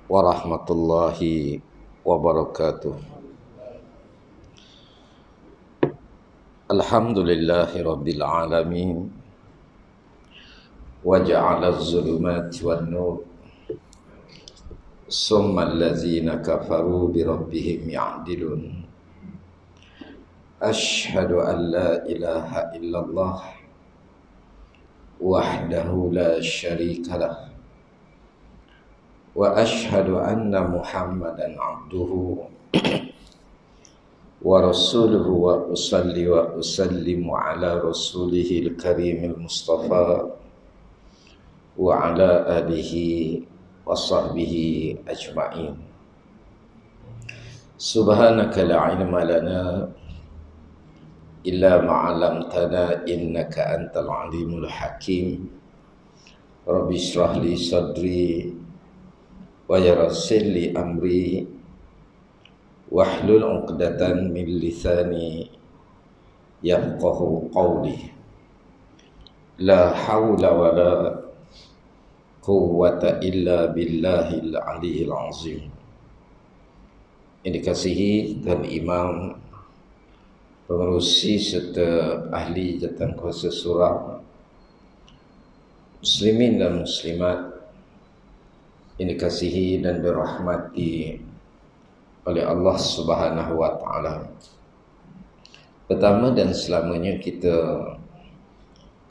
warahmatullahi wabarakatuh. Alhamdulillahi rabbil alamin wa ja'ala az-zulumati wan nur summa allazina kafaru bi rabbihim ya'dilun. Ashhadu an la ilaha illallah wahdahu la syarika lah wa ashhadu anna Muhammadan abduhu wa rasuluhu wa usalli wa usallimu ala rasulihil karimil mustafa wa ala alihi wa sahbihi ajma'in. Subhanaka la ilma lana illa ma'alamtana innaka antal alimul hakim. Rabbi shrah li sadri wa yassir li amri wahlul 'uqdatan min lisani yafqahu qawli. La haula wa la quwwata illa billahil aliyyil azim. Yang dikasihi dan imam, pengerusi serta ahli jawatankuasa surau, muslimin dan muslimat yang dikasihi dan dirahmati oleh Allah Subhanahu wa taala. Pertama dan selamanya kita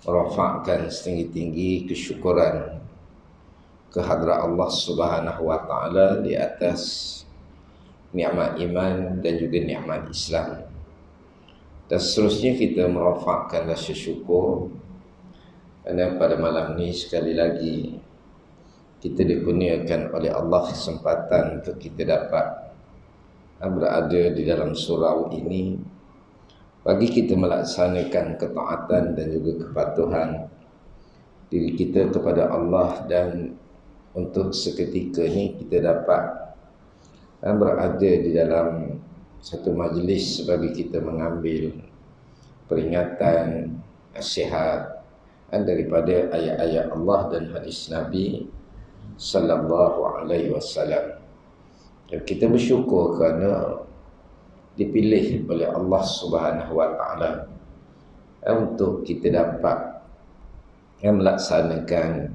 merafakkan setinggi-tinggi kesyukuran kehadrat Allah Subhanahu wa taala di atas nikmat iman dan juga nikmat Islam. Dan seterusnya kita merafakkan rasa syukur kerana pada malam ni sekali lagi kita dikurniakan oleh Allah kesempatan untuk kita dapat berada di dalam surau ini bagi kita melaksanakan ketaatan dan juga kepatuhan diri kita kepada Allah, dan untuk seketika ni kita dapat berada di dalam satu majlis bagi kita mengambil peringatan, nasihat daripada ayat-ayat Allah dan hadis Nabi sallallahu alaihi wasallam. Dan kita bersyukur kerana dipilih oleh Allah Subhanahu wa taala untuk kita dapat melaksanakan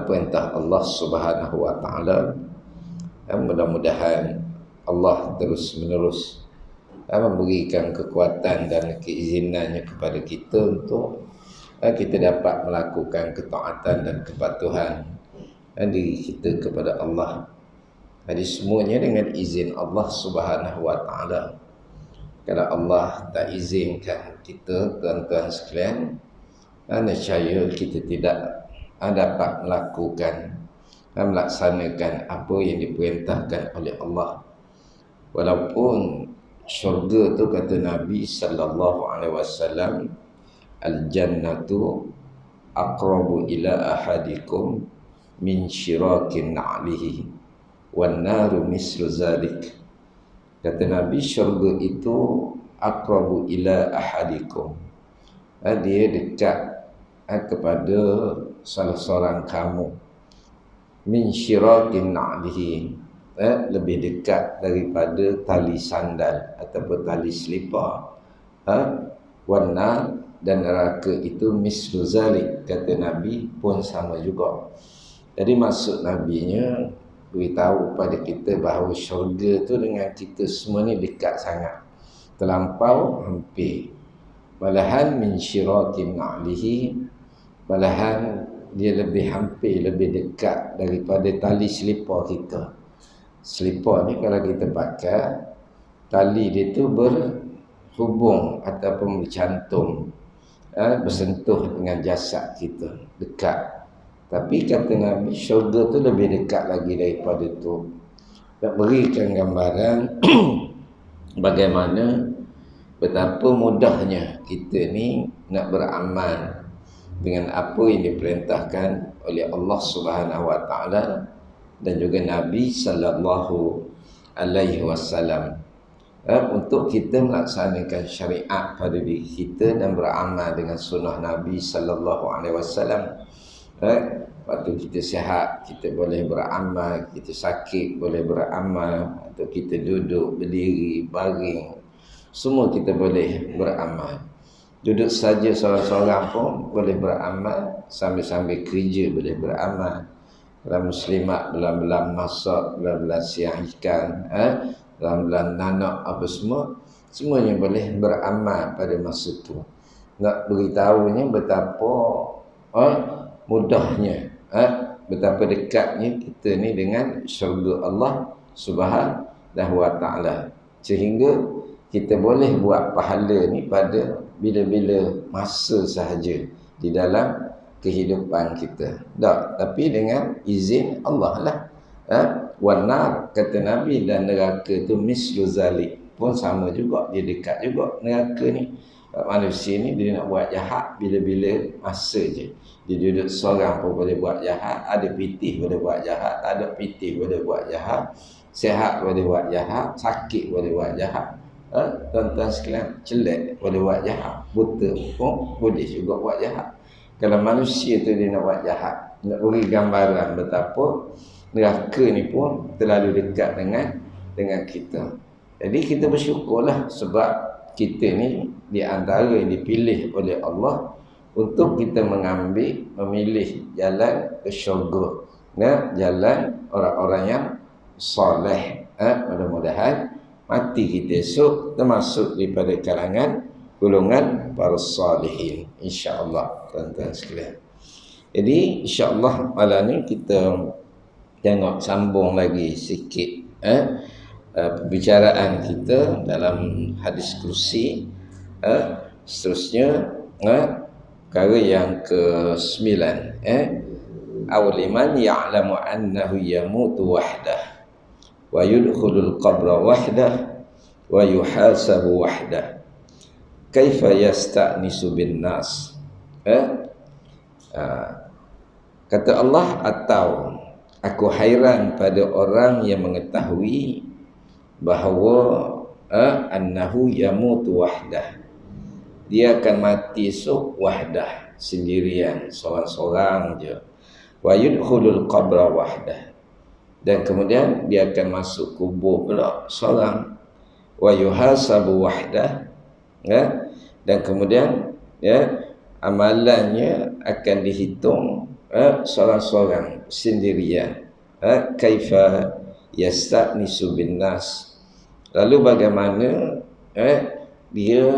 perintah Allah Subhanahu wa taala. Mudah-mudahan Allah terus menerus memberikan kekuatan dan keizinannya kepada kita untuk kita dapat melakukan ketaatan dan kepatuhan diri kita kepada Allah. Jadi semuanya dengan izin Allah Subhanahu wa taala. Kalau Allah tak izinkan kita, tuan-tuan sekalian, nescaya kita tidak dapat melaksanakan apa yang diperintahkan oleh Allah. Walaupun syurga tu kata Nabi sallallahu alaihi wasallam, al-jannatu aqrabu ila ahadikum min syirakin na'lihi wan naru mislu zalik. Kata Nabi, syurga itu aqrabu ila ahadikum, dia dekat kepada salah seorang kamu, min syirakin na'lihi, lebih dekat daripada tali sandal ataupun tali selipar. Wan nar, dan neraka itu mislu zalik, kata Nabi, pun sama juga. Jadi maksud Nabinya beritahu pada kita bahawa syurga tu dengan kita semua ni dekat sangat, terlampau hampir. Malahan min syirakin na'lihi, malahan dia lebih hampir, lebih dekat daripada tali selipar kita. Selipar ni kalau kita pakai, tali dia tu berhubung ataupun bercantum, bersentuh dengan jasad kita, dekat. Tapi kata Nabi, syurga tu lebih dekat lagi daripada tu. Nak berikan gambaran bagaimana, betapa mudahnya kita ni nak beramal dengan apa yang diperintahkan oleh Allah Subhanahu wa taala dan juga Nabi sallallahu alaihi wasallam, untuk kita melaksanakan syariat pada diri kita dan beramal dengan sunnah Nabi sallallahu alaihi wasallam. Waktu kita sihat, kita boleh beramal. Kita sakit, boleh beramal. Atau kita duduk, berdiri, baring, semua kita boleh beramal. Duduk saja seorang-seorang pun boleh beramal. Sambil-sambil kerja boleh beramal. Kalau muslimat belah-belah masak, belah-belah siang ikan, belah-belah nanak apa semua, semuanya boleh beramal pada masa itu. Nak beritahunya betapa mudahnya, betapa dekatnya kita ni dengan syurga Allah Subhanahu wa ta'ala. Sehingga kita boleh buat pahala ni pada bila-bila masa sahaja di dalam kehidupan kita. Tak, tapi dengan izin Allah lah. Wanar, kata Nabi, dan neraka tu mislu zalik, pun sama juga, dia dekat juga neraka ni. Manusia ni dia nak buat jahat bila-bila masa je. Dia duduk seorang pun boleh buat jahat, ada pitih boleh buat jahat, tak ada pitih boleh buat jahat, sihat boleh buat jahat, sakit boleh buat jahat. Tuan-tuan sekalian, celak boleh buat jahat, buta pun boleh juga buat jahat. Kalau manusia tu dia nak buat jahat, nak beri gambaran betapa neraka ni pun terlalu dekat dengan kita. Jadi kita bersyukurlah sebab kita ni di antara yang dipilih oleh Allah untuk kita memilih jalan ke syurga, jalan orang-orang yang soleh. Mudah-mudahan mati kita esok termasuk daripada kalangan golongan para salihin, insya-Allah, tuan-tuan sekalian. Jadi insya-Allah malam ni kita tengok sambung lagi sikit pembicaraan kita dalam hadis kursi. Seterusnya perkara yang ke-9, awliman ya'lamu annahu yamutu wahdah wa yudkhulul qabra wahdah wa yuhasabu wahdah kaifa yasta'nisu bin nas. Kata Allah, atau aku hairan pada orang yang mengetahui bahawa annahu yamutu wahdah, dia akan mati esok wahdah, sendirian, seorang-seorang je. Wa yudkhulul qabra wahdah, dan kemudian dia akan masuk kubur pula seorang. Wa yuhasabu wahdah, dan kemudian amalannya akan dihitung seorang-seorang, sendirian. Kaifa yasta'nisu bin nas, lalu bagaimana dia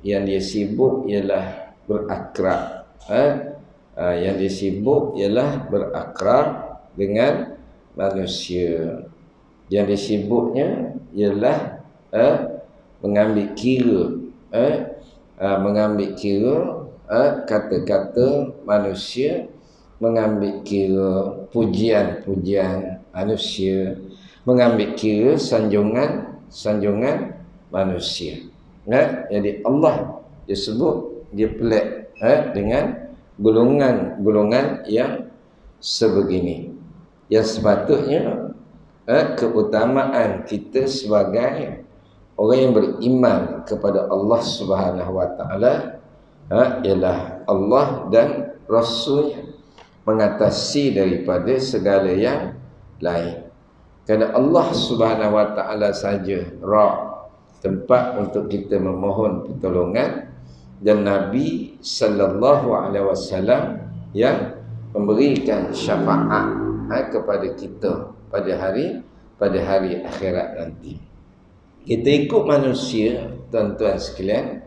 yang dia sibuk ialah berakrab, yang dia sibuk ialah berakrab dengan manusia, yang dia sibuknya ialah mengambil kira kata-kata manusia, mengambil kira pujian-pujian manusia, mengambil kira sanjungan manusia. Jadi Allah dia sebut dia pelik dengan golongan-golongan yang sebegini, yang sepatutnya keutamaan kita sebagai orang yang beriman kepada Allah Subhanahu wa ta'ala ialah Allah dan Rasulnya mengatasi daripada segala yang lain. Kerana Allah Subhanahu wa ta'ala saja tempat untuk kita memohon pertolongan, dan Nabi sallallahu alaihi wasallam yang memberikan syafaat kepada kita pada hari akhirat nanti. Kita ikut manusia, tuan-tuan sekalian,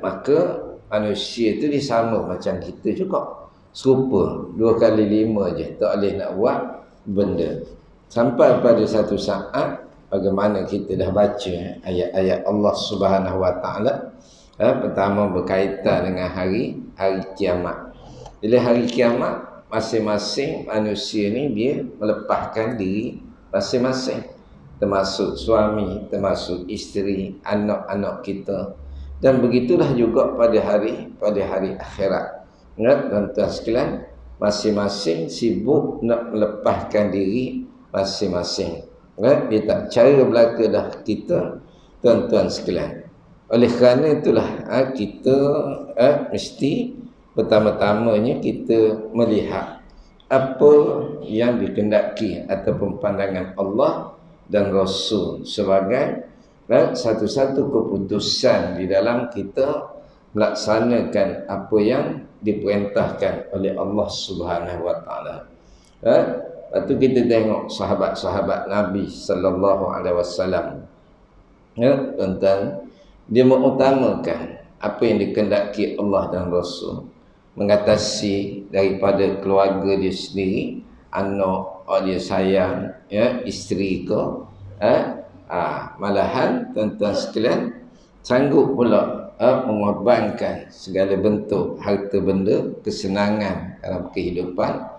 maka manusia itu disama macam kita juga, serupa 2 kali 5 je, tak boleh nak buat benda. Sampai pada satu saat, bagaimana kita dah baca ayat-ayat Allah Subhanahu wa ta'ala, pertama berkaitan dengan hari kiamat. Bila hari kiamat, masing-masing manusia ni dia melepaskan diri masing-masing, termasuk suami, termasuk isteri, anak-anak kita. Dan begitulah juga pada hari akhirat. Tuan-tuan sekalian, masing-masing sibuk nak melepaskan diri masing-masing. Dia tak cara belaka dah kita, tuan-tuan sekalian. Oleh kerana itulah kita mesti pertama-tamanya kita melihat apa yang dikehendaki ataupun pandangan Allah dan Rasul sebagai satu-satu keputusan di dalam kita melaksanakan apa yang diperintahkan oleh Allah Subhanahu wa taala. Lepas tu kita tengok sahabat-sahabat Nabi sallallahu alaihi wasallam, tentang dia mengutamakan apa yang dikehendaki Allah dan Rasul, mengatasi daripada keluarga dia sendiri, anak dia sayang, isteri ke, malahan tuan-tuan sekalian sanggup pula mengorbankan segala bentuk harta benda, kesenangan dalam kehidupan,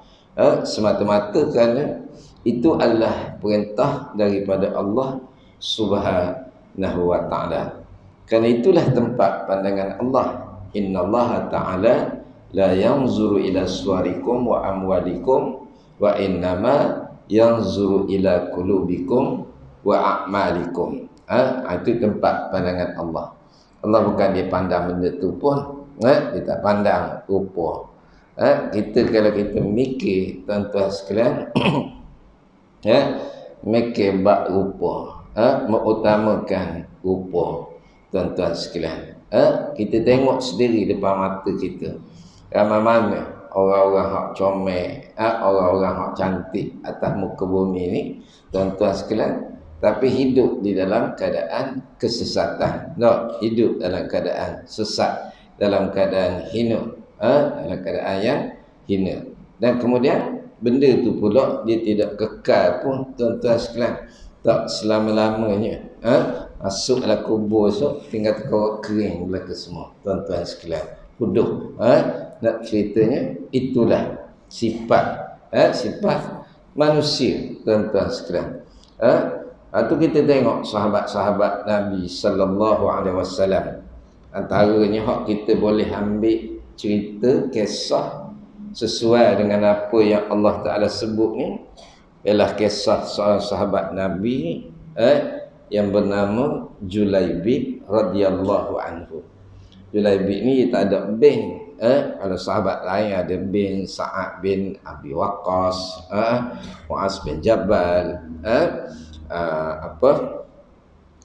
semata-mata kerana itu adalah perintah daripada Allah Subhanahu wa ta'ala. Kerana itulah tempat pandangan Allah. Innallaha ta'ala la yanzuru ila suwarikum wa amwalikum wa innama yanzuru ila qulubikum wa a'malikum. Itu tempat pandangan Allah. Allah bukan dia pandang benda tu pun, dia tak pandang rupa. Kita kalau kita mikir tuan-tuan sekalian, mikir bab rupa, mengutamakan rupa tuan-tuan sekalian, kita tengok sendiri depan mata kita, ramai-ramai orang-orang hak comel, orang-orang hak cantik atas muka bumi ni tuan-tuan sekalian, tapi hidup di dalam keadaan kesesatan, hidup dalam keadaan sesat, dalam keadaan hina, dalam keadaan yang hina. Dan kemudian benda tu pula dia tidak kekal pun tuan-tuan sekalian, tak selama-lamanya. Masuk dalam kubur esok tinggal terkawak kering belaka semua tuan-tuan sekalian. Huduh. Nak ceritanya itulah sifat sifat manusia tuan-tuan sekalian. Itu kita tengok sahabat-sahabat Nabi sallallahu alaihi wasallam. Antaranya hak kita boleh ambil cerita kisah sesuai dengan apa yang Allah Taala sebut ni, ialah kisah seorang sahabat Nabi yang bernama Julaibib radhiyallahu anhu. Julaibib ni tak ada bin. Kalau sahabat lain ada bin Sa'ad bin Abi Waqqas, Mu'az bin Jabal,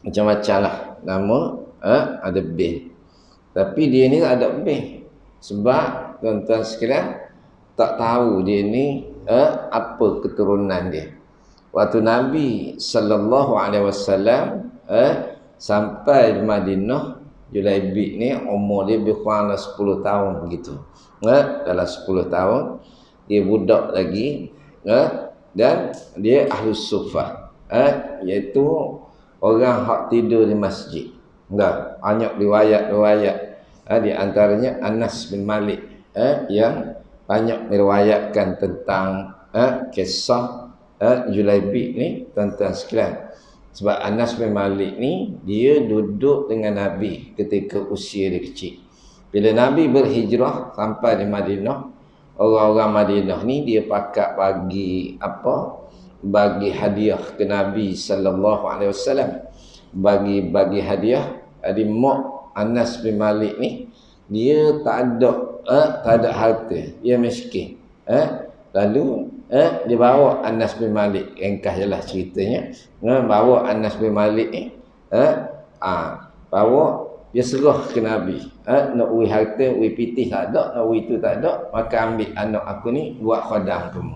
macam-macam lah nama, ada bin. Tapi dia ni tak ada bin. Sebab tuan-tuan sekalian tak tahu dia ni apa keturunan dia. Waktu Nabi sallallahu alaihi wasallam sampai di Madinah, Julaibib ni umur dia lebih kurang 10 tahun begitu. Dalam 10 tahun dia budak lagi, dan dia Ahlus Suffah, iaitu orang hak tidur di masjid. Banyak riwayat-riwayat, di antaranya Anas bin Malik yang banyak meriwayatkan tentang kisah Julaibib ni tuan-tuan sekalian. Sebab Anas bin Malik ni dia duduk dengan Nabi ketika usia dia kecil. Bila Nabi berhijrah sampai di Madinah, orang-orang Madinah ni dia pakat bagi bagi hadiah ke Nabi sallallahu alaihi wasallam. Bagi hadiah. Jadi mak Anas bin Malik ni dia tak ada harta, dia miskin. Lalu dia bawa Anas bin Malik, ringkas jelah ceritanya, bawa Anas bin Malik ni, bawa dia serah ke Nabi. Nak ui harta, ui pitih tak ada, nak ui tu tak ada, maka ambil anak aku ni buat khadam kamu.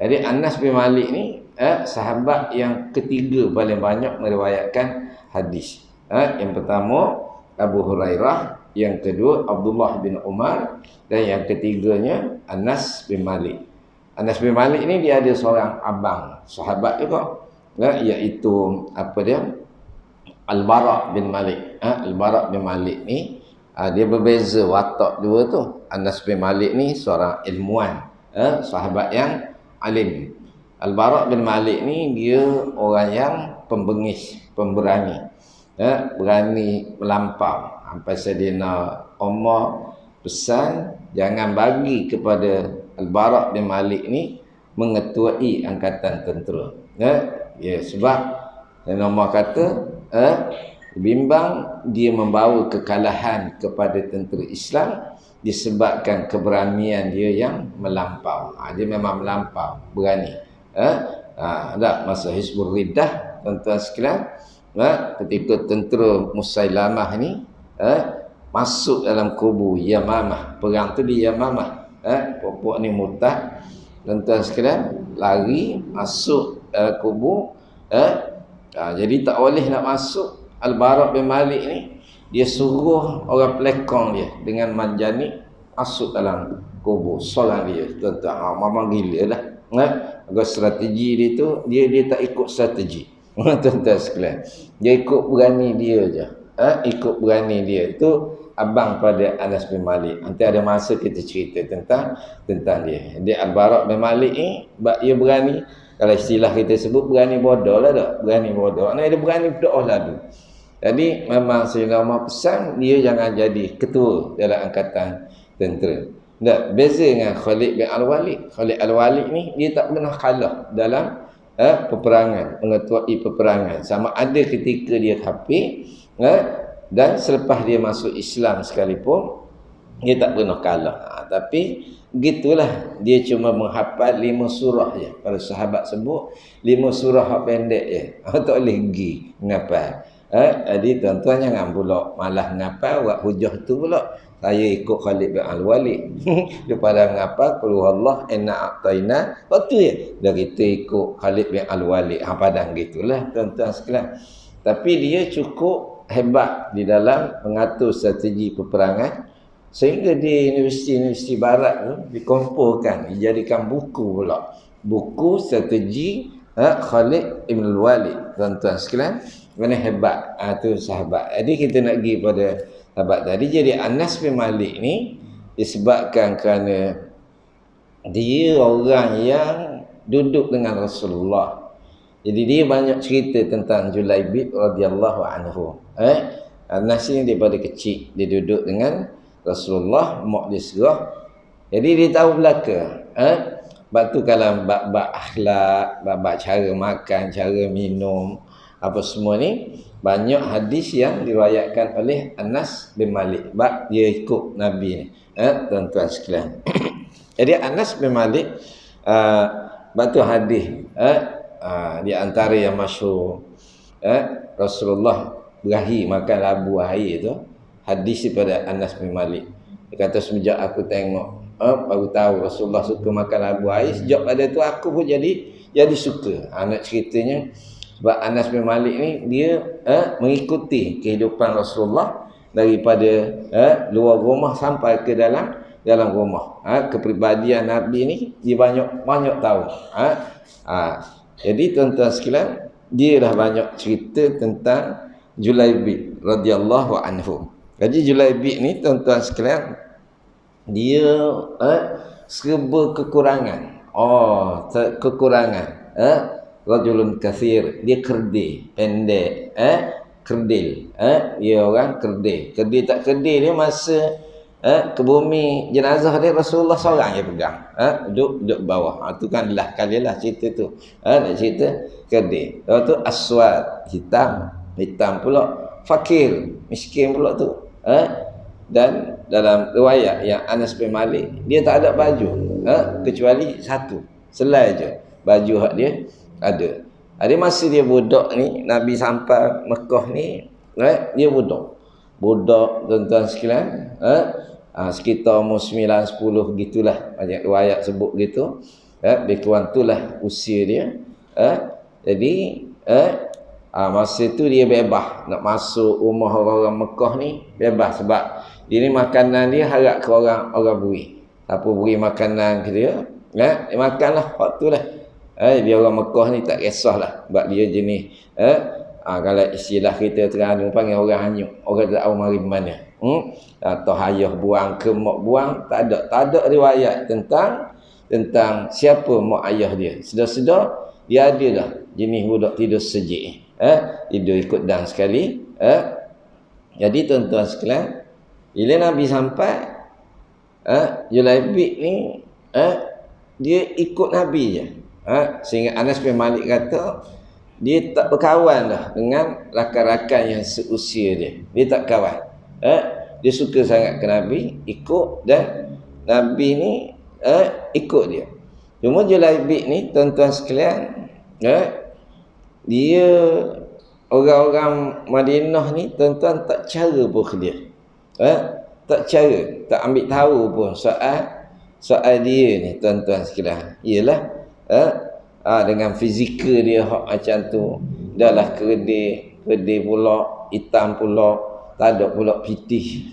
Jadi Anas bin Malik ni sahabat yang ketiga paling banyak meriwayatkan hadis. Yang pertama Abu Hurairah, yang kedua Abdullah bin Umar, dan yang ketiganya Anas bin Malik. Anas bin Malik ni dia ada seorang abang sahabat juga, iaitu Al-Bara' bin Malik. Al-Bara' bin Malik ni dia berbeza watak dua tu. Anas bin Malik ni seorang ilmuwan, sahabat yang alim. Al-Bara' bin Malik ni dia orang yang pembengis, pemberani, berani melampau. Sampai Sayyidina Umar pesan jangan bagi kepada Al-Bara' bin Malik ni mengetuai angkatan tentera. Sebab Sayyidina Umar kata bimbang dia membawa kekalahan kepada tentera Islam disebabkan keberanian dia yang melampau. Dia memang melampau, berani. Tak masa Hizbul Riddah, tuan-tuan sekalian, ketika tentera Musailamah ni masuk dalam kubu Yamamah, perang tu di Yamamah, puak ni murtad, tuan-tuan sekalian, lari masuk kubu, jadi tak boleh nak masuk. Al-Bara' bin Malik ni dia suruh orang pelekong dia dengan manjanik masuk dalam kubu, solang dia, tuan-tuan. Memang gila lah. Agak strategi dia tu, dia tak ikut strategi. Tuan-tuan sekalian, dia ikut berani dia je. Ikut berani dia. Itu abang pada Anas bin Malik. Nanti ada masa kita cerita tentang dia. Dia Al-Bara' bin Malik ni, dia berani, kalau istilah kita sebut, berani bodoh lah tak? Berani bodoh. Dia berani berdoa lalu. Jadi memang Sayyidina Umar pesan dia jangan jadi ketua dalam angkatan tentera. Tak, beza dengan Khalid bin Al-Walid. Khalid Al-Walid ni dia tak pernah kalah dalam peperangan, mengetuai peperangan. Sama ada ketika dia kafir, dan selepas dia masuk Islam sekalipun dia tak pernah kalah. Tapi gitulah, dia cuma menghafal 5 surah je. Kalau sahabat sebut 5 surah pendek je. Tak boleh pergi menghafal. Jadi tuan-tuan jangan pula malah ngapal buat hujah tu pula. Saya ikut Khalid bin Al-Walid. Daripada ngapal qul huwallahu inna a'taina. Waktu je dah kita ikut Khalid bin Al-Walid. Padang gitulah tuan-tuan sekalian. Tapi dia cukup hebat di dalam mengatur strategi peperangan, sehingga di universiti-universiti barat tu dikumpulkan, dijadikan buku pula. Buku strategi Khalid bin Al-Walid, tuan-tuan sekalian. Mana hebat tu sahabat. Jadi kita nak pergi pada sahabat tadi. Jadi Anas bin Malik ni disebabkan kerana dia orang yang duduk dengan Rasulullah. Jadi dia banyak cerita tentang Julaibib radhiyallahu anhu. Anas ni daripada kecil dia duduk dengan Rasulullah, mak dia serah. Jadi dia tahu belaka. Sebab tu kalau bab akhlak, bab cara makan, cara minum, apa semua ni, banyak hadis yang diriwayatkan oleh Anas bin Malik. Sebab dia ikut Nabi ni. Tuan-tuan sekalian. Jadi Anas bin Malik, batu hadis, di antara yang masyhur, Rasulullah berahi makan labu air tu, hadis daripada Anas bin Malik. Dia kata semenjak aku tengok, baru tahu Rasulullah suka makan labu air, sejak pada tu aku pun jadi suka. Nak ceritanya, sebab Anas bin Malik ni dia mengikuti kehidupan Rasulullah daripada luar rumah sampai ke dalam rumah. Kepribadian Nabi ni dia banyak tahu. Jadi tuan-tuan sekalian, dia dah banyak cerita tentang Julaibib radhiyallahu anhu. Jadi Julaibib ni tuan-tuan sekalian, dia serba kekurangan. Kekurangan. Rajulun kathir, dia kerdil, pendek, kerdil. Dia orang kerdil. Kerdil tak kerdil dia masa ke bumi jenazah dia Rasulullah seorang je pegang. Duduk bawah. Tu kan lah kalilah cerita tu. Nak cerita kerdil. Lepas tu aswad, hitam pula. Fakir, miskin pula tu. Dan dalam riwayat yang Anas bin Malik, dia tak ada baju, kecuali satu selai je baju hak dia ada. Ada masa dia budak ni, Nabi sampai Mekah ni, dia budak tuan-tuan sekalian, sekitar umur 9-10 gitulah, banyak riwayat sebut gitu. Lebih kurang itulah usia dia. Jadi masa tu dia bebas nak masuk rumah orang-orang Mekah ni, bebas. Sebab dia ni makanan dia harap ke orang beri. Apa beri makanan ke dia, dia makanlah waktu lah. Dia orang Mekah ni tak kisahlah, sebab dia jenis kalau istilah kita Terengganu panggil orang hanyut, orang tak tahu mari mana. Atau ayah buang ke mak buang, tak ada riwayat tentang siapa mak ayah dia. Sedar-sedar dia ada dah jenis budak tidur sejik, tidur ikut dan sekali. Jadi tuan-tuan sekalian, bila Nabi sampai, Julaibib ni dia ikut Nabi je. Sehingga Anas bin Malik kata, dia tak berkawan dah dengan rakan-rakan yang seusia dia. Dia tak kawan. Dia suka sangat ke Nabi, ikut, dan Nabi ni ikut dia. Cuma Julaibib ni tuan-tuan sekalian, dia orang-orang Madinah ni tuan-tuan tak cara pun ke dia. Tak cara, tak ambil tahu pun soal dia ni tuan-tuan sekalian. Iyalah dengan fizikal dia macam tu, dah lah kedai pula, hitam pula, tak ada pula putih.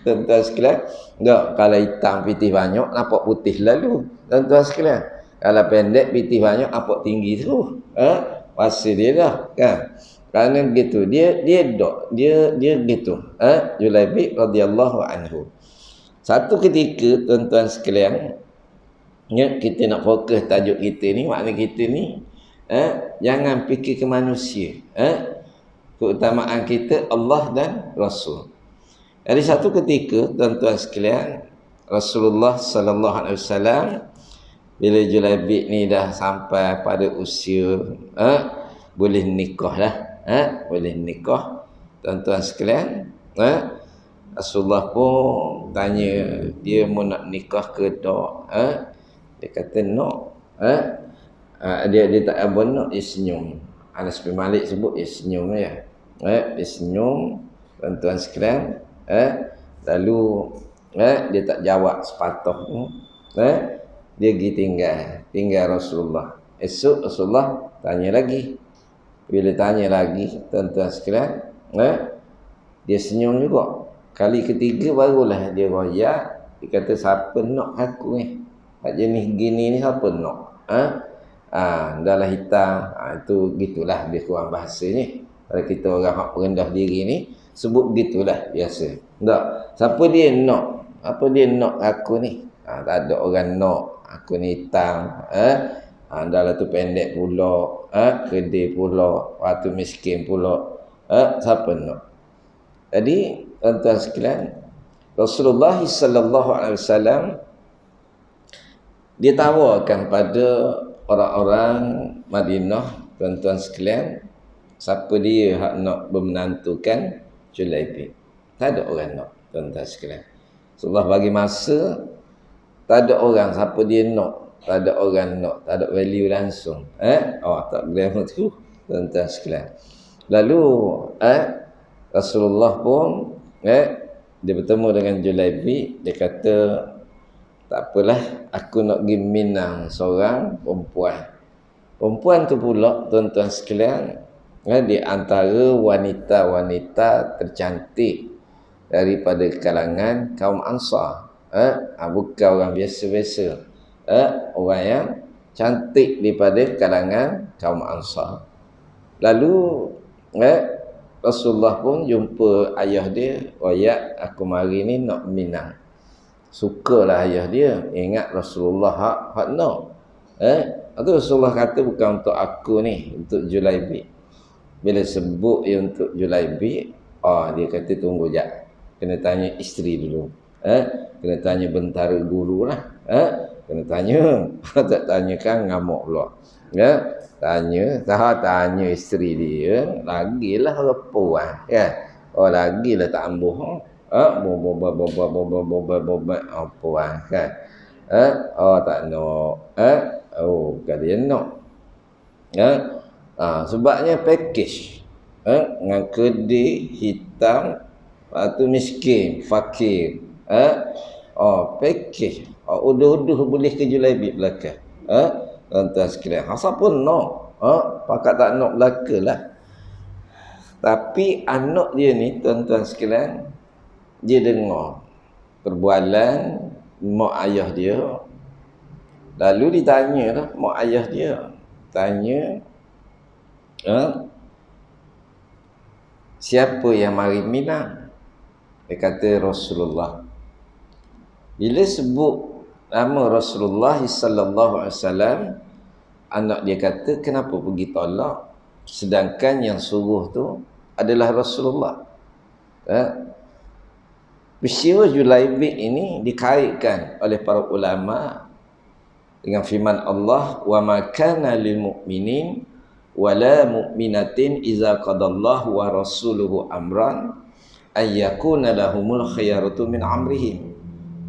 Tuan-tuan sekalian, tak, kalau hitam putih banyak nampak putih lalu. Tuan-tuan sekalian, kalau pendek putih banyak nampak tinggi tu. Masa dia dah kan. Kerana begitu dia gitu. Julaibib radhiyallahu anhu. Satu ketika tuan-tuan sekalian, kita nak fokus tajuk kita ni, makna kita ni jangan fikir ke manusia. Keutamaan kita Allah dan Rasul. Jadi satu ketika tuan-tuan sekalian, Rasulullah sallallahu alaihi wasallam bila Julaibib ni dah sampai pada usia boleh nikah dah, boleh nikah, tuan-tuan sekalian, Rasulullah pun tanya dia mau nak nikah ke tak. Dia kata nak. Dia tak apa nak, dia senyum. Anas bin Malik sebut dia senyum ya. Dia senyum, tuan-tuan sekalian. Lalu dia tak jawab sepatah. Dia pergi tinggal Rasulullah. Esok Rasulullah tanya lagi. Bila tanya lagi, tuan-tuan sekalian, dia senyum juga. Kali ketiga barulah dia royak. Dia kata, siapa nak aku ni? Jenis gini ni siapa nak? Dah lah hitam. Itu gitulah lebih kurang bahasanya. Kalau kita orang hak rendah diri ni, sebut gitulah biasa. Tak. Siapa dia nak? Apa dia nak aku ni? Tak ada orang nak aku ni hitam. Dah lah tu pendek pula. Kedai pula. Waktu miskin pula. Siapa nak? Jadi, tuan-tuan sekalian, Rasulullah sallallahu alaihi wasallam dia tawarkan pada orang-orang Madinah, tuan-tuan sekalian, siapa dia hak nak bermenantukan Julaibib. Tak ada orang nak, tuan-tuan sekalian. Rasulullah bagi masa, tak ada orang siapa dia nak, tak ada orang nak, tak ada value langsung. Tak boleh tu, tuan-tuan sekalian. Lalu Rasulullah pun dia bertemu dengan Julaibib, dia kata, tak apalah, aku nak pergi minang seorang perempuan. Perempuan tu pula, tuan-tuan sekalian, di antara wanita-wanita tercantik daripada kalangan kaum Ansar. Bukan orang biasa-biasa. Orang yang cantik daripada kalangan kaum Ansar. Lalu Rasulullah pun jumpa ayah dia, "Ayah, aku mari ni nak minang." Sukalah ayah dia, ingat Rasulullah hak nak. Itu Rasulullah kata bukan untuk aku ni, untuk Julaibib. Bila sebut dia untuk Julaibib, dia kata tunggu jap. Kena tanya isteri dulu. Kena tanya bentara guru lah. Kena tanya. Tak tanya kan ngamuk pula. Tanya isteri dia, lagilah perempuan kan. Lagilah tak ambuh. Perempuan kan. Tak nak. Kata dia nak. Sebabnya package. Dengan kedai hitam, lepas tu miskin, fakir. Package. Uduh-uduh boleh ke Julaibib belakang. Tuan-tuan sekalian, asal pun nak. Pakat tak nak belaka lah. Tapi anak dia ni, tuan-tuan sekalian, dia dengar perbualan mak ayah dia. Lalu ditanya lah mak ayah dia. Tanya, siapa yang mari minang? Dia kata Rasulullah. Bila sebut nama Rasulullah sallallahu alaihi wasallam, anak dia kata, kenapa pergi tolak sedangkan yang suruh tu adalah Rasulullah? Peristiwa Julaibib ini dikaitkan oleh para ulama dengan firman Allah, wa ma kana lil mu'minin wala mu'minatin idza qadallahu wa rasuluhu amran ay yakuna lahumul khiyaratu min amrihim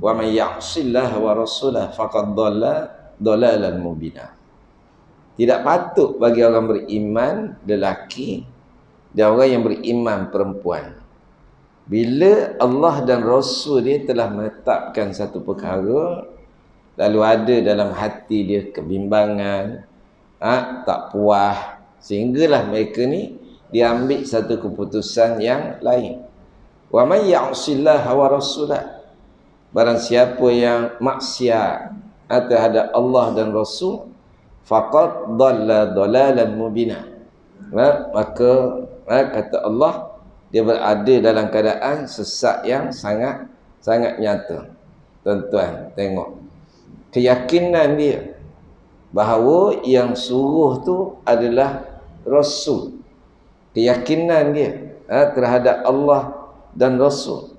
wa may ya'sillaha wa rasulahu faqad dhalla dhalalan mubina. Tidak patut bagi orang beriman lelaki dan orang yang beriman perempuan, bila Allah dan Rasul dia telah menetapkan satu perkara, lalu ada dalam hati dia kebimbangan, tak puas, sehinggalah mereka ni dia ambil satu keputusan yang lain. Wa may ya'sillaha wa rasulah, barang siapa yang maksiat terhadap Allah dan Rasul, faqad dhalla dhalalan mubina, maka kata Allah, dia berada dalam keadaan sesat yang sangat nyata. Tuan-tuan tengok keyakinan dia bahawa yang suruh tu adalah Rasul, keyakinan dia terhadap Allah dan Rasul,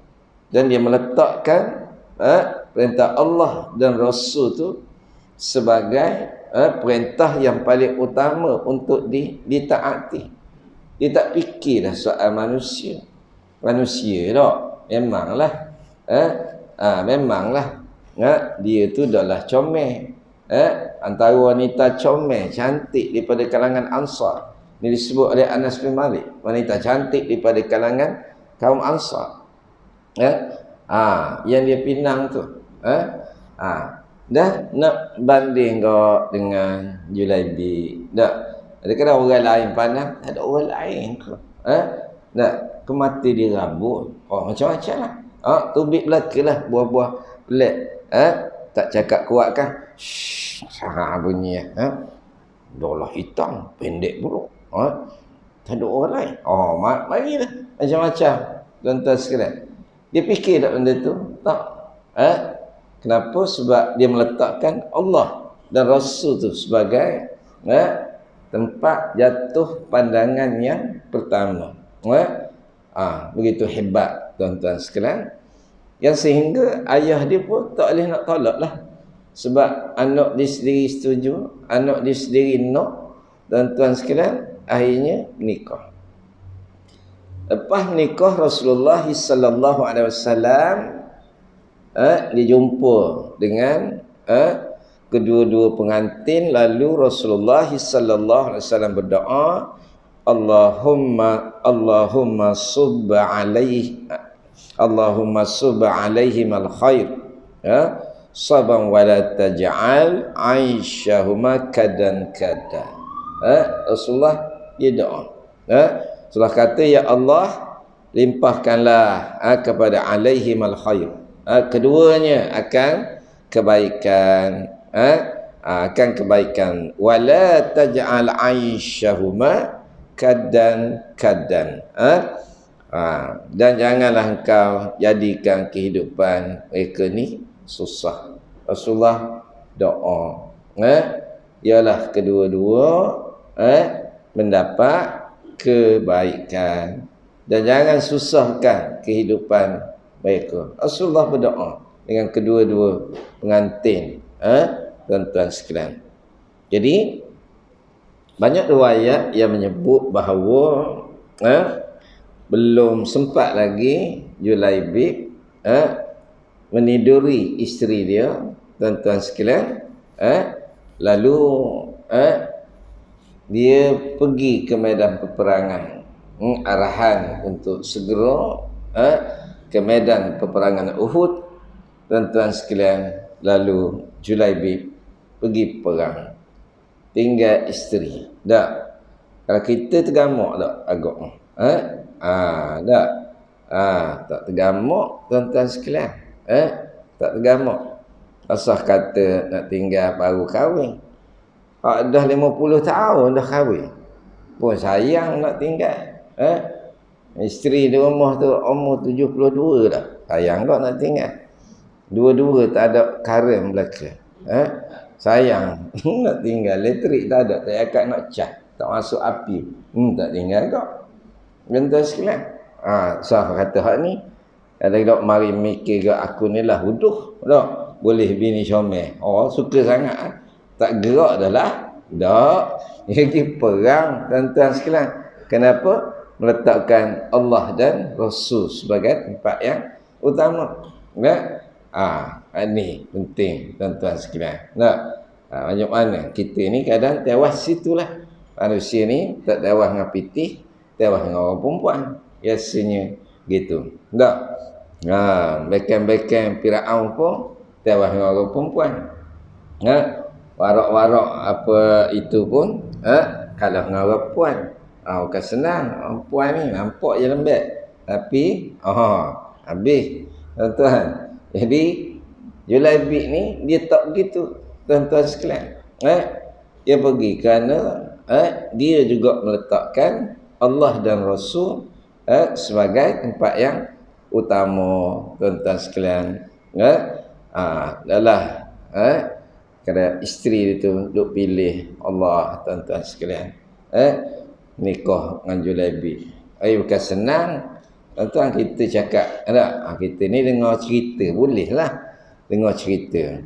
dan dia meletakkan perintah Allah dan Rasul tu sebagai perintah yang paling utama untuk ditaati. Dia tak fikirlah soal manusia tak, memanglah dia tu adalah comel, antara wanita comel cantik daripada kalangan Ansar. Ini disebut oleh Anas bin Malik, wanita cantik daripada kalangan kaum Ansar, yang dia pinang tu, dah nak banding kau dengan Julaibi dah. Adakah orang lain pandang? Tak ada orang lain ke? Dah kemati dirabut. Macam-macam lah. Tubik belaka lah, buah-buah pelik. Tak cakap kuat kan? Bunyi dolah hitam, pendek pula. Tak ada orang lain. Marilah. Macam-macam. Tuan-tuan sekalian, dia fikir tak benda tu? Tak. Kenapa? Sebab dia meletakkan Allah dan Rasul tu sebagai tempat jatuh pandangan yang pertama. Begitu hebat tuan-tuan sekalian, yang sehingga ayah dia pun tak boleh nak tolak lah, sebab anak dia sendiri setuju, anak dia sendiri nak. Tuan-tuan sekalian, akhirnya menikah. Lepas menikah, Rasulullah sallallahu alaihi wasallam dia jumpa dengan kedua-dua pengantin, lalu Rasulullah sallallahu alaihi wasallam berdoa, Allahumma subb alaihim al-khair, saban wa la taj'al aishahuma kadan. Rasulullah dia doa, Rasulullah kata, ya Allah, limpahkanlah kepada alaihim al-khair, keduanya akan kebaikan, wala taj'al aishahuma kadan, dan janganlah engkau jadikan kehidupan mereka ni susah. Rasulullah doa, ialah kedua-dua mendapat kebaikan dan jangan susahkan kehidupan mereka. Rasulullah berdoa dengan kedua-dua pengantin, tuan-tuan sekalian. Jadi banyak riwayat yang menyebut bahawa belum sempat lagi Julaibib meniduri isteri dia, tuan-tuan sekalian, lalu dia pergi ke medan peperangan, arahan untuk segera ke medan peperangan Uhud, tuan-tuan sekalian. Lalu Julaibib pergi perang, tinggal isteri. Tak, kalau kita tergamak tak agak tak tergamak, tuan-tuan sekalian, tak tergamak. Asal kata nak tinggal baru kahwin, dah 50 tahun dah kahwin pun sayang nak tinggal. Isteri di rumah tu umur 72 dah, sayang tak nak tinggal. Dua-dua tak ada karen belaka, sayang nak tinggal. Elektrik tak ada, tak akan nak cat, tak masuk api, tak tinggal kau. Tuan-tuan sekalian, saya kata hak ni ada dok mari mikir ke aku ni lah huduh, dok boleh bini comel. Suka sangat, tak gerak dah lah. Tak. Dia pergi perang, tuan-tuan sekalian. Kenapa? Meletakkan Allah dan Rasul sebagai tempat yang utama. Tak? Ini penting, tuan-tuan sekalian. Tak? Macam mana? Kita ni kadang tewas situlah. Manusia ni tak tewas dengan pitih, tewas dengan orang perempuan. Biasanya gitu. Tak? Bekan-bekan Firaun pun tewas dengan orang perempuan. Warak-warak apa itu pun kalah dengan orang perempuan. Bukan senang. Perempuan ni nampak je lembut. Tapi habis. Tuan-tuan. Jadi Julaibib ni dia tak begitu. Tuan-tuan sekalian. Dia pergi kerana dia juga meletakkan Allah dan Rasul sebagai tempat yang utama. Tuan-tuan sekalian. Adalah kerana isteri itu duk pilih Allah, tuan-tuan sekalian. Nikah dengan Julaibib. Bukan senang. Tuan-tuan kita cakap, kita ni dengar cerita, boleh lah. Dengar cerita.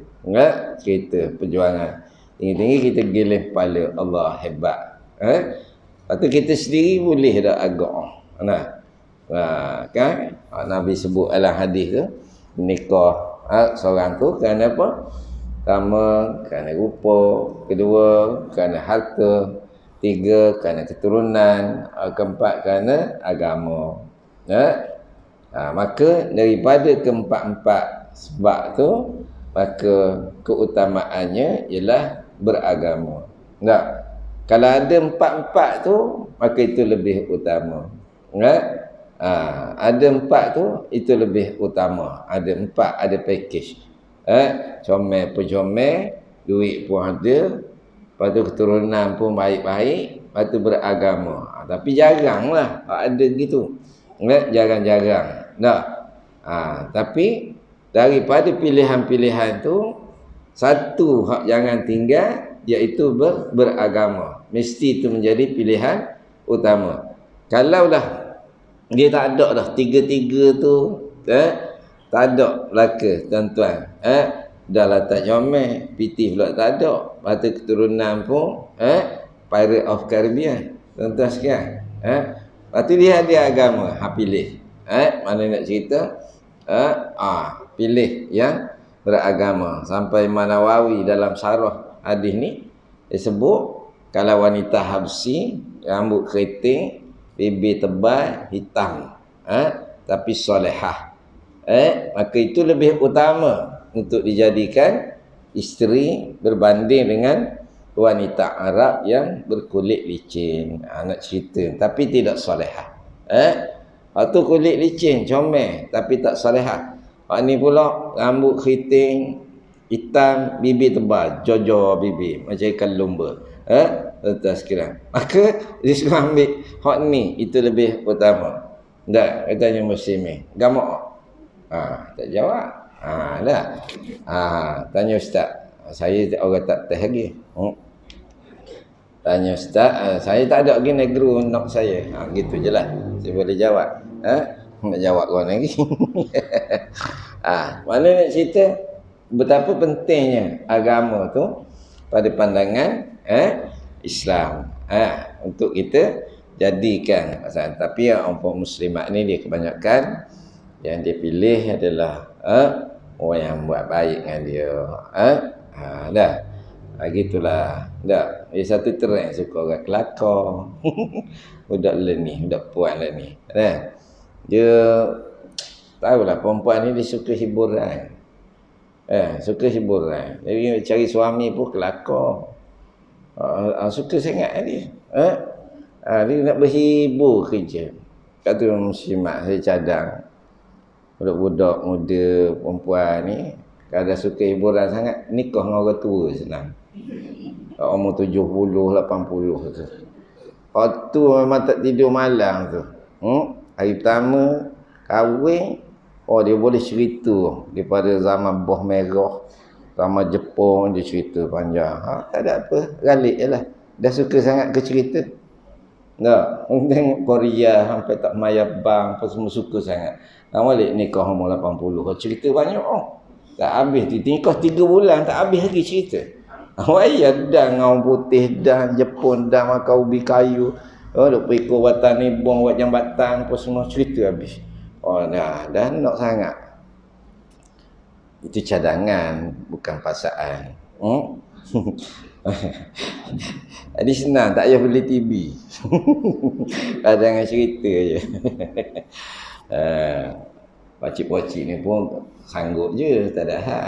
Cerita perjuangan. Tinggi-tinggi kita giling kepala, Allah hebat. Lepas tu kita sendiri boleh dah agak. Kan? Nabi sebut dalam hadis tu, nikah seorang tu kerana apa? Pertama, kerana rupa. Kedua, kerana harta. Tiga, kerana keturunan. Keempat, kerana agama. Maka daripada keempat-empat sebab tu, maka keutamaannya ialah beragama. Tak? Kalau ada empat-empat tu, maka itu lebih utama. Ada empat tu, itu lebih utama. Ada empat, ada package. Comel-pejomel, duit pun ada, lepas tu keturunan pun baik-baik, lepas tu beragama. Tapi jaranglah ada gitu. Jarang-jarang. Tapi daripada pilihan-pilihan tu, satu hak jangan tinggal, iaitu beragama. Mesti itu menjadi pilihan utama. Kalaulah dia tak ada dah tiga-tiga tu, tak ada belaka, tuan-tuan. Dah lah tak comel, pitih pula tak ada. Lepas tu keturunan pun Pirate of Caribbean, tuan-tuan sekalian. Lepas tu dia ada agama, pilih. Mana nak cerita? Pilih yang beragama. Sampai Imam Nawawi dalam syarah hadis ni dia sebut, kalau wanita Habsi, rambut keriting, bibir tebal, hitam, tapi solehah, maka itu lebih utama untuk dijadikan isteri berbanding dengan wanita Arab yang berkulit licin. Nak cerita tapi tidak solehah. Atau kulit licin, comel tapi tak solehah. Ni pula rambut keriting, hitam, bibir tebal, jojo bibir macam ikan lumba. Tuan-tuan sekalian. Maka dia suruh ambil hak ni, itu lebih utama. Tak, katanya muslimin. Gamak. Tak jawab. Dah. Tanya ustaz. Saya orang tak teh lagi. Tanya ustaz, saya tak ada lagi negro nak saya. Gitu je lah. Saya boleh jawab. Nak jawab kau lagi. Mana nak cerita betapa pentingnya agama tu pada pandangan Islam. Untuk kita jadikan. Tapi orang muslimat ni dia kebanyakan yang dia pilih adalah orang yang buat baik dengan dia. Dah. Gitulah. Dah. Dia satu trend suka orang kelakar. Budak ni, budak puan lah ni. Dia tahulah perempuan ni dia suka hiburan. Suka hiburan. Jadi cari suami pun kelakar. Suka sangat dia. Dia nak berhibur kerja. Kata muslimat saya cadang. Budak-budak muda perempuan ni kalau suka hiburan sangat, nikah dengan orang tua senang. Umur 70, 80 tu. Waktu memang tak tidur malam tu. Hari pertama kahwin, dia boleh cerita daripada zaman Boh Merah, zaman Jepun dia cerita panjang. Tak ada apa, galik je lah. Dah suka sangat ke cerita. Tak, tengok Korea sampai tak maya bang, apa semua suka sangat. Balik nikah umur 80. Cerita banyak. Tak habis. Nikah 3 bulan tak habis lagi cerita. Awak dah ngau putih dah Jepun dah makan ubi kayu. Oh, duk pikul watan ni buang buat jambatan apa semua cerita habis. Oh, dah nak sangat. Itu cadangan bukan paksaan. Jadi senang, tak payah beli TV. Cadangan cerita je. Pakcik-pakcik ni pun sanggup je, tak ada hal.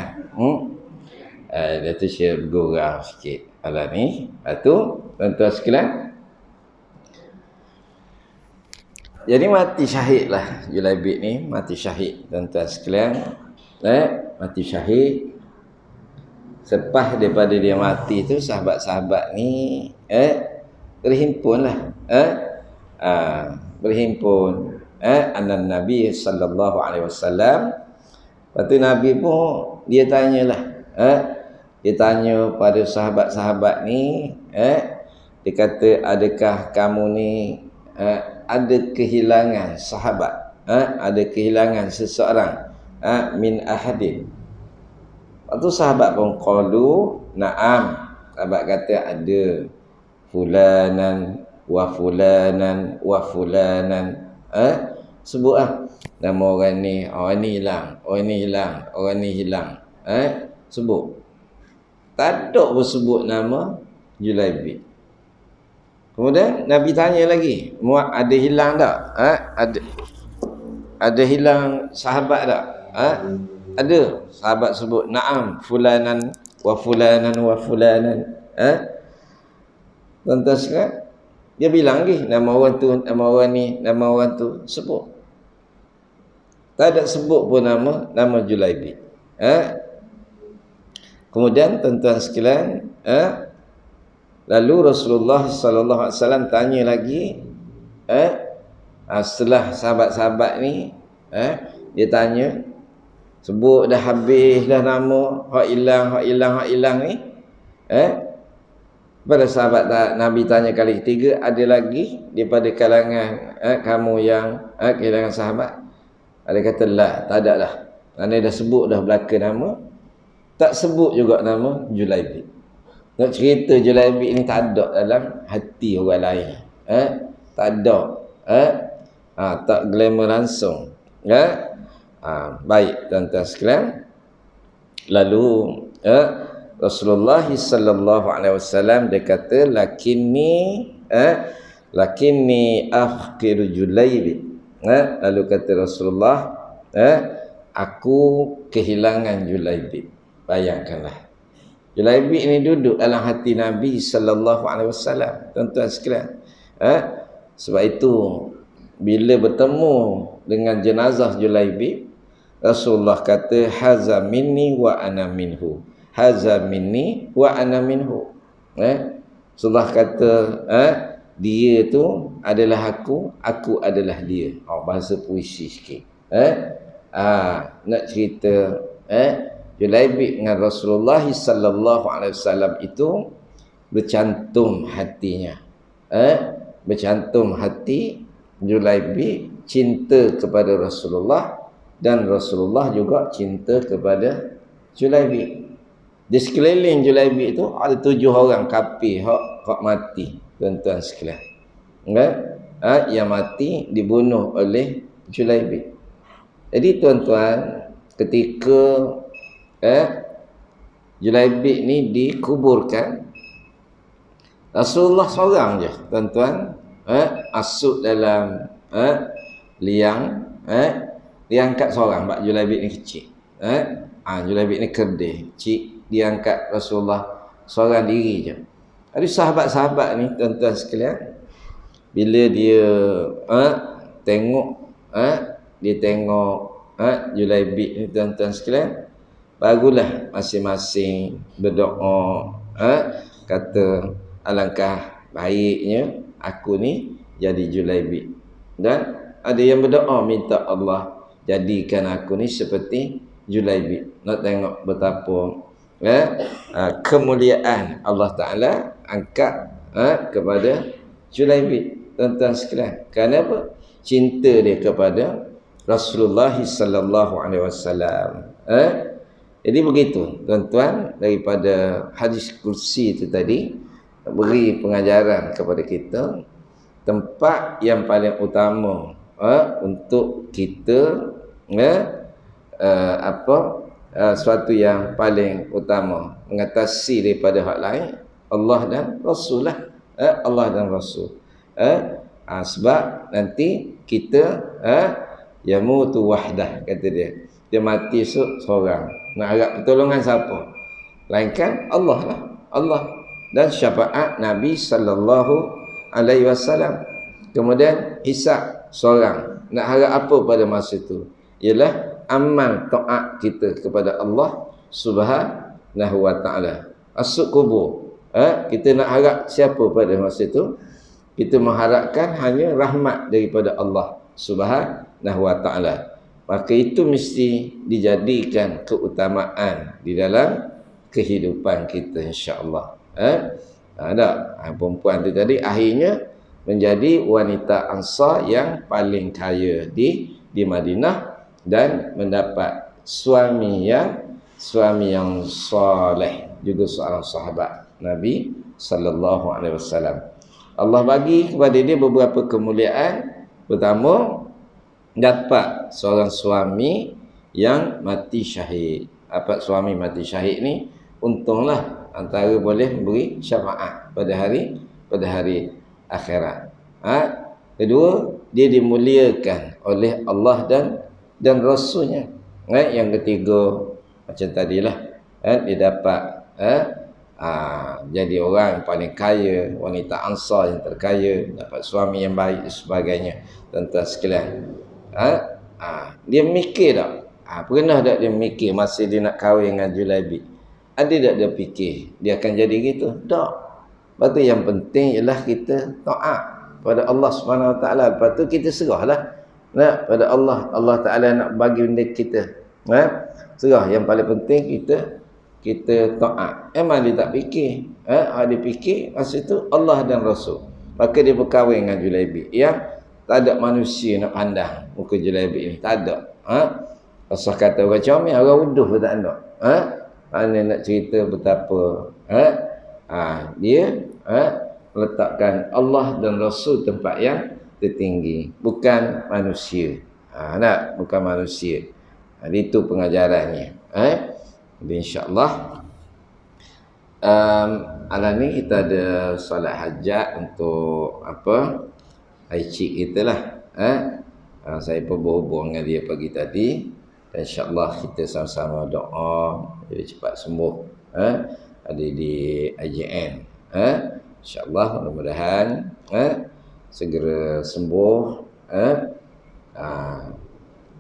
Dia tu saya bergurau sikit malam ni. Lepas tu, tuan-tuan sekalian, jadi mati syahid lah Julaibib ni, mati syahid tuan-tuan sekalian. Mati syahid. Selepas daripada dia mati tu, sahabat-sahabat ni berhimpun lah. Berhimpun anan Nabi sallallahu alaihi wasallam. Lepas tu Nabi pun dia tanyalah, dia tanya pada sahabat-sahabat ni, dia kata, adakah kamu ni ada kehilangan sahabat, ada kehilangan seseorang min ahadin. Lepas tu sahabat pun qalu na'am. Sahabat kata ada fulanan wa fulanan wa fulanan. Sebut nama orang ni, orang ni hilang, orang ni hilang, orang ni hilang. Sebut. Tak ada pun sebut nama Julaibib. Kemudian Nabi tanya lagi, muat ada hilang tak? Ada hilang sahabat tak? Ada. Sahabat sebut na'am fulanan wa fulanan wa fulanan. Tuan-tuan sekalian, dia bilang lagi nama orang tu, nama orang ni, nama orang tu, sebut. Tak ada sebut pun nama Julaibib. Kemudian tuan-tuan sekalian, lalu Rasulullah sallallahu alaihi wasallam tanya lagi, setelah sahabat-sahabat ni, dia tanya, sebut dah habis dah nama hak hilang ni. Pada sahabat Nabi tanya kali ketiga, ada lagi daripada kalangan kamu yang kehilangan sahabat? Ada kata lah, tak ada lah. Kerana dah sebut dah belaka nama. Tak sebut juga nama Julaibib. Nak cerita Julaibib ni tak ada dalam hati orang lain. Tak ada. Tak glamour langsung. Baik tuan-tuan sekalian. Lalu Rasulullah sallallahu alaihi wasallam dia kata lakinni afqiru Julaibib. Lalu kata Rasulullah, aku kehilangan Julaibib. Bayangkanlah. Julaibib ni duduk dalam hati Nabi sallallahu alaihi wasallam. Tuan-tuan sekalian. Sebab itu bila bertemu dengan jenazah Julaibib, Rasulullah kata haza minni wa ana minhu. Haza minni wa ana minhu. Rasulullah kata dia tu adalah aku adalah dia. Bahasa puisi sikit. Nak cerita Julaibib dengan Rasulullah sallallahu alaihi wasallam itu bercantum hatinya. Bercantum hati Julaibib cinta kepada Rasulullah dan Rasulullah juga cinta kepada Julaibib. Di sekeliling Julaibib itu ada 7 orang kafir hak mati, tuan-tuan sekalian. Yang mati dibunuh oleh Julaibib. Jadi tuan-tuan, ketika Julaibib ni dikuburkan, Rasulullah seorang je, tuan-tuan, masuk dalam liang, diangkat seorang. Bak Julaibib ni kecil. Julaibib ni kerdil, kecil, diangkat Rasulullah seorang diri je. Ada sahabat-sahabat ni, tuan-tuan sekalian, bila dia tengok Julaibib ni, tuan-tuan sekalian, barulah masing-masing berdoa, kata alangkah baiknya aku ni jadi Julaibib. Dan ada yang berdoa minta Allah jadikan aku ni seperti Julaibib. Nak tengok betapa kemuliaan Allah Ta'ala angkat kepada Julaibib, tuan-tuan sekalian. Kenapa? Cinta dia kepada Rasulullah sallallahu alaihi wasallam. Jadi begitu tuan-tuan, daripada hadis kursi itu tadi beri pengajaran kepada kita tempat yang paling utama untuk kita suatu yang paling utama mengatasi daripada hak lain Allah dan Rasul lah. Allah dan Rasul. Sebab nanti kita yamutu wahdah, kata dia. Dia mati seorang. Nak harap pertolongan siapa? Lainkan Allah lah. Allah dan syafaat Nabi sallallahu alaihi wasallam. Kemudian hisab seorang. Nak harap apa pada masa itu? Ialah amal taat kita kepada Allah Subhanahu wa taala. Masuk kubur. Kita nak harap siapa pada masa itu? Kita mengharapkan hanya rahmat daripada Allah Subhanahu wa taala. Maka itu mesti dijadikan keutamaan di dalam kehidupan kita, insya-Allah. Perempuan itu tadi akhirnya menjadi wanita Ansar yang paling kaya di Madinah dan mendapat suami yang soleh, juga seorang sahabat Nabi sallallahu alaihi wasallam. Allah bagi kepada dia beberapa kemuliaan. Pertama, dapat seorang suami yang mati syahid. Dapat suami mati syahid ni untunglah, antara boleh memberi syafaat pada hari akhirat. Kedua, dia dimuliakan oleh Allah dan Rasulnya. Yang ketiga, macam tadilah, dia dapat jadi orang yang paling kaya, wanita Ansar yang terkaya, dapat suami yang baik dan sebagainya. Tuan-tuan sekalian, dia mikir tak? Pernah tak dia mikir masa dia nak kahwin dengan Julaibib? Ada tak dia fikir dia akan jadi gitu? Tak. Lepas tu yang penting ialah kita taat pada Allah Subhanahu Wa Taala. Lepas tu kita serahlah pada Allah. Allah Taala nak bagi benda kita. Serah. Yang paling penting kita taat. Memang dia tak fikir. Dia fikir masa tu Allah dan Rasul. Maka dia berkahwin dengan Julaibib. Tak ada manusia nak pandang muka Julaibib ni. Tak ada. Rasul kata orang comel, orang uduh pun tak ada. Mana nak cerita betapa dia letakkan Allah dan Rasul tempat yang tertinggi, bukan manusia. Bukan manusia. Itu pengajarannya. Jadi insya-Allah malam ni kita ada solat hajat untuk Aisyik kita lah. Saya pun berhubung dengan dia pagi tadi. InsyaAllah kita sama-sama doa jadi cepat sembuh. Ada di IJN. InsyaAllah mudah-mudahan segera sembuh.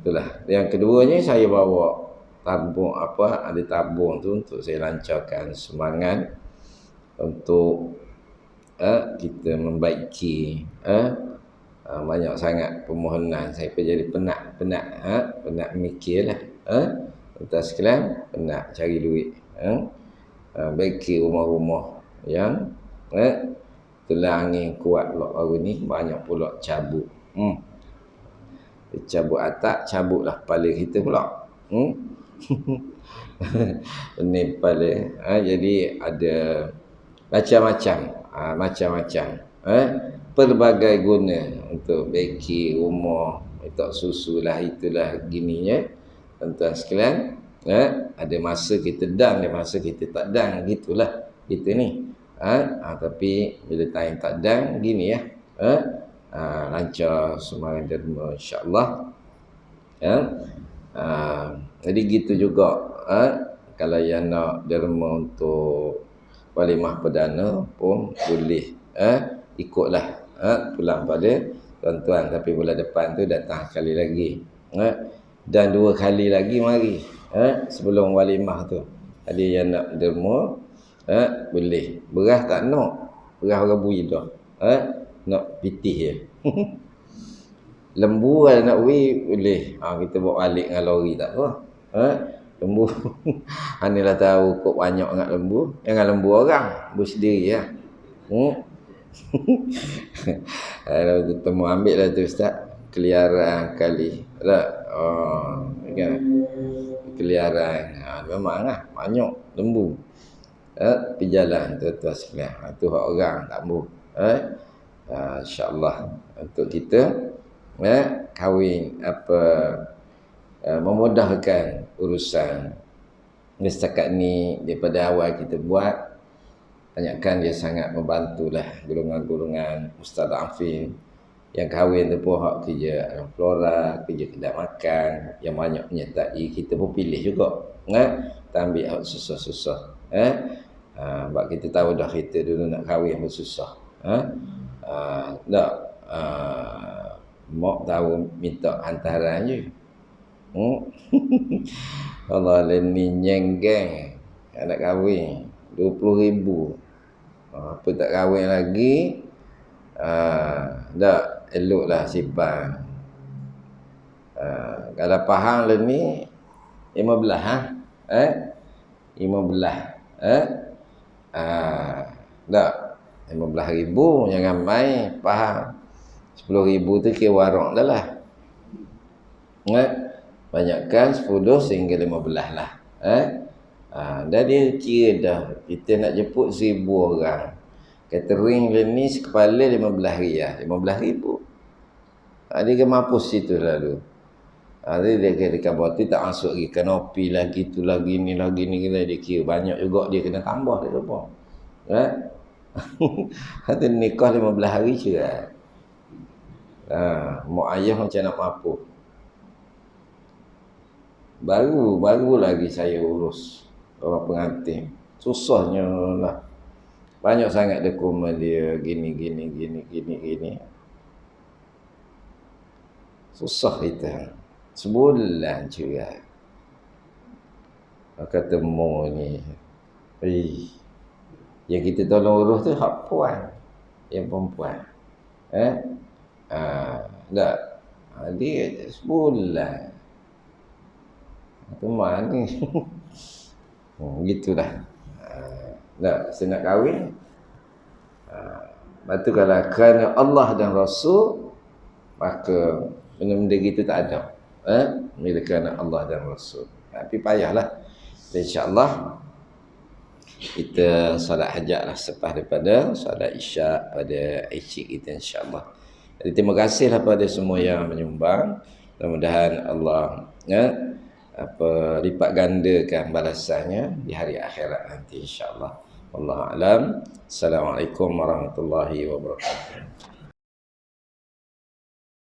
Itulah. Yang keduanya saya bawa tabung ada tabung tu untuk saya lancarkan semangat untuk kita membaiki banyak sangat permohonan. Saya pun jadi penat mikirlah. Tuan sekalian, penat cari duit. Baiki rumah-rumah yang tulang angin kuat pula baru ni, banyak pula cabut. Cabut atap, cabutlah kepala kita pula. Ini kepala. Jadi ada macam-macam. Pelbagai guna untuk beki rumah, letak susu lah, itulah gininya. Tuan-tuan sekalian, ada masa kita dan ada masa kita tak dan, gitulah kita ni. Tapi bila time tak dan, gini lancar semangat derma, insya-Allah. Jadi gitu juga kalau yang nak derma untuk walimah perdana pun boleh ikutlah pulang pada tuan-tuan. Tapi bulan depan tu datang sekali lagi, dan 2 kali lagi mari sebelum walimah tu. Ada yang nak derma boleh. Beras tak nak, beras orang bui dah, nak pitih je. Lembu kalau nak bui boleh, kita bawa balik dengan lori tak apa. Lembu anilah tahu kok banyak dengan lembu. Jangan lembu orang, lembu sendiri ya. Kalau ketemu ambil lah tu ustaz, keliaran kali lah. Keliaran memang lah banyak lembu. Pergi jalan tuan-tuan sekalian. Tu hak orang tak bu. InsyaAllah untuk kita kahwin apa memudahkan urusan. Setakat ni daripada awal kita buat, banyakkan dia sangat membantulah golongan-golongan mustadafin yang kahwin tu pun hak kerja flora, kerja kedai makan yang banyak menyertai, kita pun pilih juga. Tak ambil hak susah-susah. Sebab kita tahu dah kita dulu nak kahwin pun susah. Tak mak tahu minta hantaran je. Allah ni nyenggeng nak kahwin 20,000. Apa tak kahwin lagi, tak eloklah simpan. Kalau faham lah ni 15 tak 15,000 jangan main, faham. 10,000 tu kira warak dah lah. Banyakkan 10 sehingga 15 lah. Dah dia kira dah kita nak jemput 1,000 orang. Catering ni sekepala 15 riyal, 15,000. Dia ke mampus situ lalu. Dia dekat bawah tu tak masuk lagi kanopi lagi, tu lagi ni lagi ni, dia kira banyak juga, dia kena tambah dia apa. Hati nikah 15 hari cerai. Mak ayah macam nak mampu. Baru lagi saya urus orang pengantin. Susahnya lah. Banyak sangat dokumen dia gini. Susah kita. Sebulan cerai. Ketemu ni. Yang kita tolong urus tu hak puan. Yang perempuan. Tak. Dia sebulan. Teman ni. Gitulah. Tak, saya nak kahwin. Lepas tu kalau kerana Allah dan Rasul, maka benda-benda gitu tak ada. Bila kerana Allah dan Rasul. Tapi payahlah. InsyaAllah kita solat hajat lah selepas daripada solat isyak pada Aisyik kita insyaAllah. Jadi terima kasihlah pada semua yang menyumbang. Mudah-mudahan Allah lipat gandakan balasannya di hari akhirat nanti insyaAllah. Wallahu a'lam. Assalamualaikum warahmatullahi wabarakatuh.